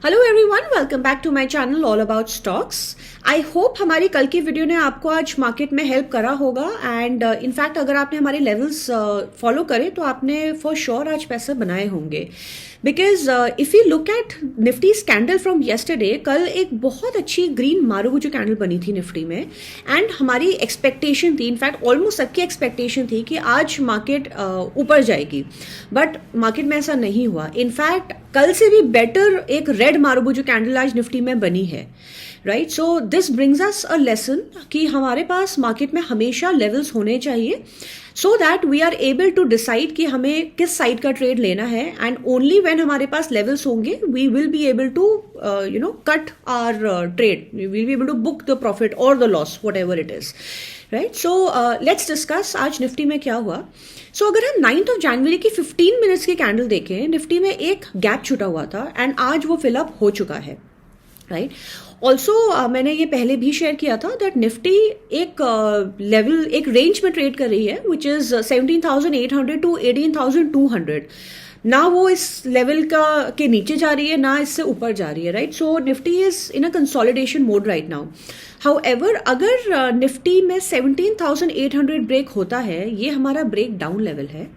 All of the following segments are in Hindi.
Hello everyone, welcome back to my channel all about stocks. I hope हमारी कल की वीडियो ने आपको आज मार्केट में हेल्प करा होगा एंड इनफैक्ट अगर आपने हमारे लेवल्स फॉलो करे तो आपने फॉर श्योर आज पैसे बनाए होंगे। Because if you look eight Nifty candle from yesterday, कल एक बहुत अच्छी ग्रीन मारुगुजो कैंडल बनी थी निफ्टी में एंड हमारी एक्सपेक्टेशन थी, इनफैक्ट ऑलमोस्ट सबकी एक्सपेक्टेशन थी कि आज मार्केट ऊपर जाएगी, बट मार्केट में ऐसा नहीं हुआ। इनफैक्ट कल से भी बेटर एक रेड मारुगुजो कैंडल आज निफ्टी में बनी है, right. So this brings us a lesson कि हमारे पास मार्केट में हमेशा लेवल्स होने चाहिए so that we are able to decide कि हमें किस साइड का ट्रेड लेना है एंड ओनली व्हेन हमारे पास लेवल्स होंगे we will be able to cut our trade, we will be able to book the profit और the loss whatever it is, right. So let's discuss आज निफ्टी में क्या हुआ। सो अगर हम 9th of January की 15 मिनट्स की कैंडल देखें, निफ्टी में एक गैप छूटा हुआ था एंड आज वो फिलअप हो चुका है, राइट। ऑल्सो मैंने ये पहले भी शेयर किया था दैट निफ्टी एक लेवल एक रेंज में ट्रेड कर रही है विच इज 17,800 टू 18,200 ना। वो इस लेवल के नीचे जा रही है ना इससे ऊपर जा रही है, right. So Nifty is in a consolidation mode right now. However अगर निफ्टी में 17,800 ब्रेक होता है, ये हमारा ब्रेक डाउन लेवल है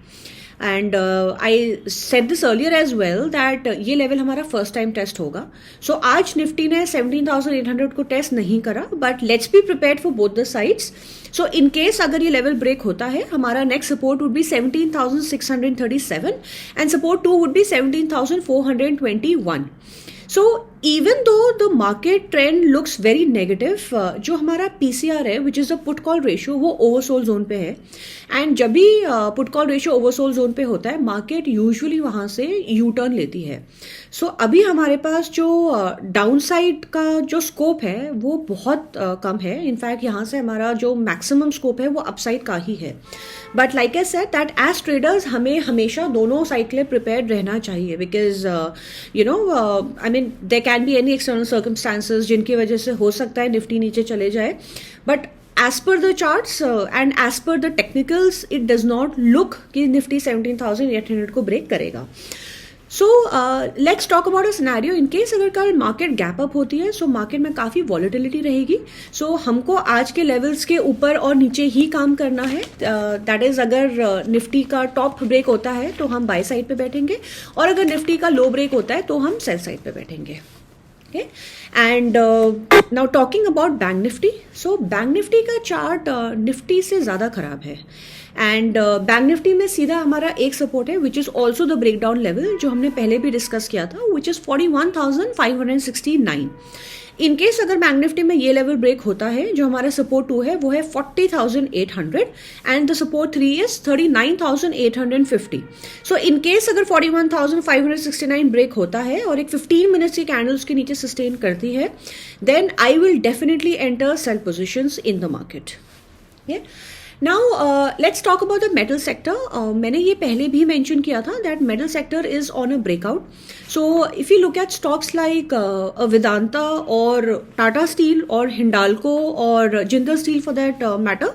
and I said this earlier as well that ये लेवल हमारा फर्स्ट टाइम टेस्ट होगा। सो आज निफ्टी ने 17,800 को टेस्ट नहीं करा, but let's be prepared for both the sides. So in case अगर ये लेवल ब्रेक होता है, हमारा next support would be 17,637 and support 2 would be 17,421। So even though the market trend looks very negative, जो हमारा पीसीआर है which is the put call ratio, वो ओवरसोल्ड जोन पे है एंड जब भी put call ratio oversold zone पे होता है, मार्केट यूजुअली वहां से यू टर्न लेती है। सो अभी हमारे पास जो डाउन साइड का जो स्कोप है वो बहुत कम है। इनफैक्ट यहाँ से हमारा जो मैक्सिमम स्कोप है वो अपसाइड का ही है। But like I said that as traders हमें हमेशा दोनों साइड के लिए प्रिपेयर्ड रहना चाहिए, because I mean there can be any external circumstances जिनकी वजह से हो सकता है निफ्टी नीचे चले जाए, but as per the charts and as per the technicals it does not look कि निफ्टी 17,800 को ब्रेक करेगा। So let's talk about a scenario in case अगर कल मार्केट गैप अप होती है, सो मार्केट में काफ़ी वॉलेटिलिटी रहेगी। सो हमको आज के लेवल्स के ऊपर और नीचे ही काम करना है। दैट इज अगर निफ्टी का टॉप ब्रेक होता है तो हम बाय साइड पे बैठेंगे और अगर निफ्टी का लो ब्रेक होता है तो हम सेल साइड पे बैठेंगे। Okay, and now talking about bank Nifty. So bank Nifty का चार्ट निफ्टी से ज़्यादा खराब है एंड बैंक निफ्टी में सीधा हमारा एक सपोर्ट है which is also the break down level जो हमने पहले भी डिस्कस किया था, विच इज़ 41,569। इन केस अगर बैंक निफ्टी में ये लेवल ब्रेक होता है, जो हमारा सपोर्ट 2 है वो है 40,800 and the support 3 is 39,850। So in case अगर 41,569 ब्रेक होता है और एक 15 मिनट्स की कैंडल उसके नीचे सस्टेन करती है, then I will definitely enter sell positions in the market. Now let's talk about the metal sector. मैंने ये पहले भी मेंशन किया था that metal sector is on a breakout. So if you look at stocks like Vedanta और टाटा स्टील और हिंडाल्को और Jindal Steel for that matter,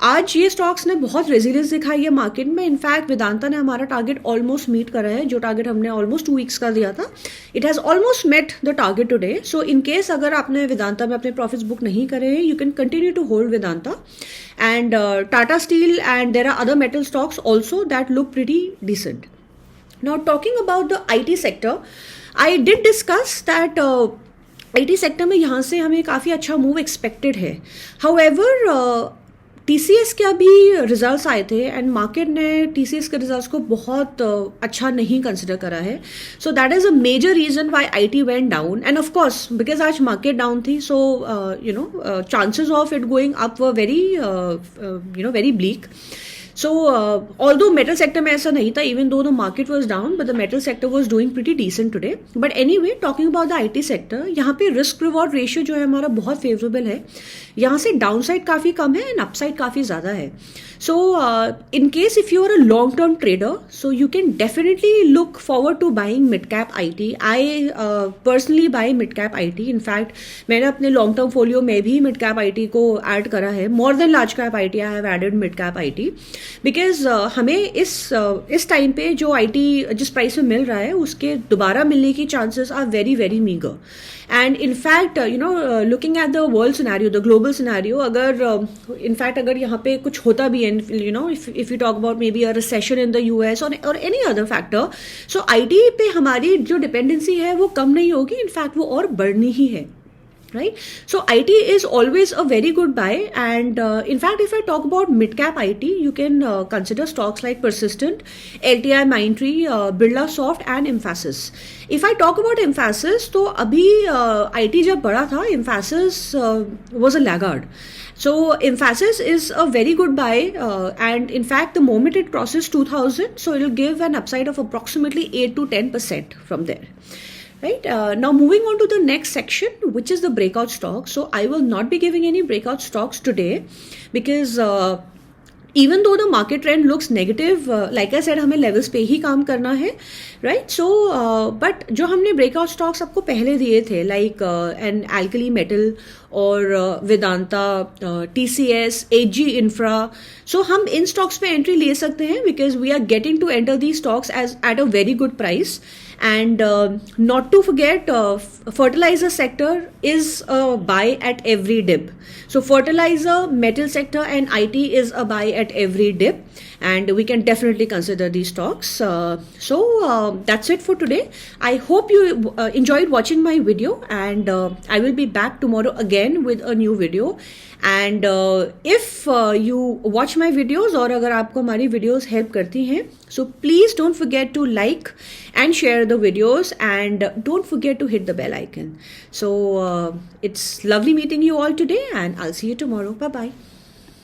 आज ये स्टॉक्स ने बहुत रेजिलियंस दिखाई है मार्केट में। इनफैक्ट वेदांता ने हमारा टारगेट ऑलमोस्ट मीट करा है, जो टारगेट हमने ऑलमोस्ट 2 वीक्स का दिया था, it has almost met the target today. So in case अगर आपने वेदांता में अपने प्रॉफिट्स बुक नहीं करे हैं, you can continue to hold Vedanta and Tata Steel, and there are other metal stocks also that look pretty decent. Now talking about the IT sector, I did discuss that IT sector में यहाँ से हमें काफ़ी अच्छा मूव एक्सपेक्टेड है। However TCS के अभी रिजल्ट्स आए थे एंड मार्केट ने TCS के रिजल्ट्स को बहुत अच्छा नहीं कंसिडर करा है। So that is a major reason why IT went down and of course because आज मार्केट डाउन थी, so chances of it going up were very bleak. So although metal sector में ऐसा नहीं था, even though the market was down, but the metal sector was doing pretty decent today. But anyway, talking about the IT sector, यहाँ पे risk reward ratio जो है हमारा बहुत favorable है। यहाँ से downside काफ़ी कम है and upside काफ़ी ज़्यादा है। So in case if you are a long term trader, so you can definitely look forward to buying mid cap IT. I personally buy mid cap IT. In fact, मैंने अपने long term folio में भी mid cap IT को add करा है। More than large cap IT, I have added mid cap IT. Because हमें इस टाइम पे जो आईटी जिस प्राइस में मिल रहा है उसके दोबारा मिलने की chances are very very meagre. And in fact looking at the world scenario, the global scenario, अगर इनफैक्ट अगर यहाँ पे कुछ होता भी है, if you talk about maybe a recession in the US और any other factor, so IT पे हमारी जो डिपेंडेंसी है वो कम नहीं होगी, इनफैक्ट वो और बढ़नी ही है. Right? So IT is always a very good buy, and in fact if I talk about mid cap IT, you can consider stocks like Persistent, LTI Mindtree, Birlasoft and Emphasis. If I talk about Emphasis, तो अभी IT जब बड़ा था, Emphasis was a laggard. So Emphasis is a very good buy, and in fact the moment it crosses 2000, so it will give an upside of approximately 8 to 10% from there. Right, now moving on to the next section, which is the breakout stocks. So I will not be giving any breakout stocks today because even though the market trend looks negative, like I said, हमें levels पे ही काम करना है, right? So but जो हमने breakout stocks आपको पहले दिए थे, like an alkali metal और Vedanta, TCS, AG Infra, so हम इन stocks पे entry ले सकते हैं because we are getting to enter these stocks as at a very good price. And not to forget, fertilizer sector is a buy at every dip. So fertilizer, metal sector and IT is a buy at every dip, and we can definitely consider these stocks. So that's it for today. I hope you enjoyed watching my video, and I will be back tomorrow again with a new video. And if you watch my videos और अगर आपको हमारी videos help करती हैं, so please don't forget to like and share the videos, and don't forget to hit the bell icon. So it's lovely meeting you all today, and I'll see you tomorrow. Bye bye.